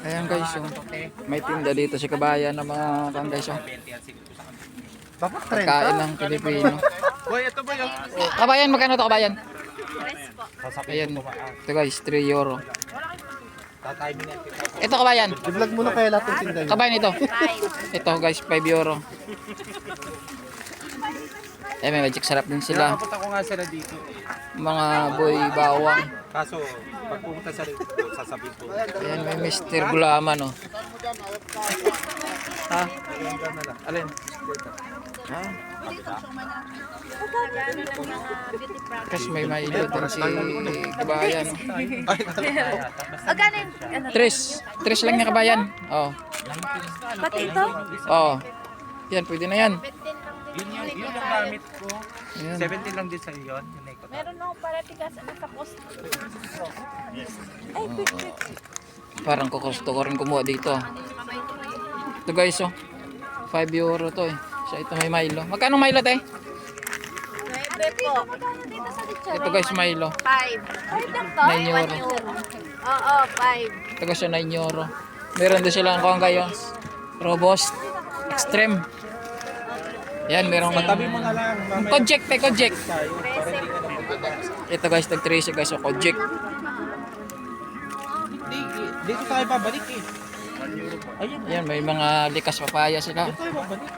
Ayan guys, oh. May tinda dito sa kabayan ng mga kan guys, oh. Dapat 30. Pagkain ng Pilipino. Boy, ito ba yung... Kabayan, magkano to kabayan? Sasabihin Ayan, ko ba? ito guys, 3 euro. Tataymin natin. Ito kabayan, I-vlog mo na kaya lahat ng tinda yun. kabayan ito. Ito guys, 5 euro. Eh, may magic sarap din sila. Nakapunta ko nga sila dito. Mga boy bawang. Kaso, pag pumunta sa dito, sasabihin ko. Ayan, may Mr. Gulaman, oh. Ha? Alin? Ha? Kasi may mailo din si kabayan, oh. Agano yung ano? Tres lang niya kabayan. Oh. Pati ito? Oh. Yan, pwede na yan. Yun yung gamit ko. Ayan. 17 lang din sa iyo. Yun ay ko. Meron akong paratigas sa post. Ay, Parang kukusto ko rin kumuha dito. Ito guys, oh. 5 euro to, eh. So ito may Milo. Magkano Milo, te? Bebe po. Magkano dito sa lechon? Ito guys, Milo. 5. 5 lang to? 9 euro. 1 euro. Oo, 5. Ito guys, 9 euro. Meron din silang kung kayo. Robust. Extreme. Yan, merong Tabi mo na lang. Mamaya Kojek, te, Kojek. tayo. Para hindi ka na magpapagawa. Ito guys, tag-13 guys, so Kojek. Dito tayo babalik eh. Ayun. Yan, may mga likas papaya sila. Dito tayo babalik.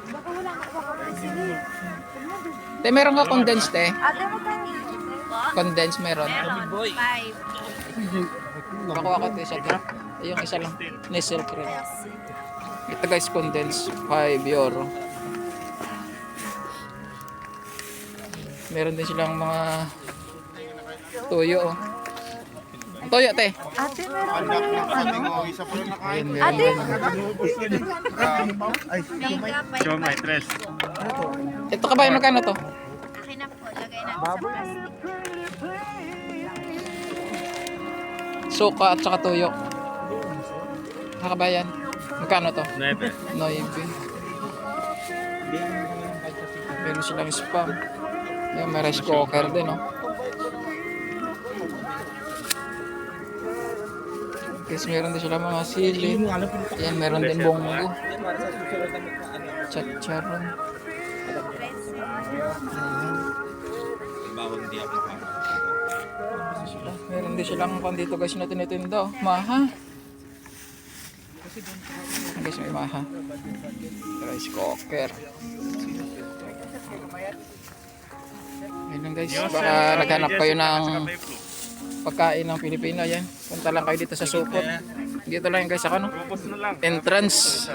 Baka wala ka pa sila. Te, meron ka condensed, te. Ate, magkano? Condensed meron. Meron. 5. Pakuha ko te, isa te. Yung isa lang. Nestle cream. Ito guys, condensed. 5 euro. Meron din silang mga tuyo, oh. Toyo, te. Ate, meron pa yung ano? Ayun, meron Ate, din. Show my dress. Ito ka ba yung magkano to? akin na po. Lagay natin sa plastic. Suka at saka tuyo. Kakabayan. Magkano to? 9. 9. Meron silang spam. Yung may rice cooker din, oh. Guys, meron din sila mga sili. Yan, meron din bonggo. Chacharon. Ayan. Bawang di ako Meron din silang pan dito guys na tinitinda, oh. Maha. Guys, may maha. Rice cooker. Ayun guys, baka naghanap kayo ng pagkain ng Pilipino, yan. Punta lang kayo dito sa Supot. Dito lang guys, ako no. Entrance.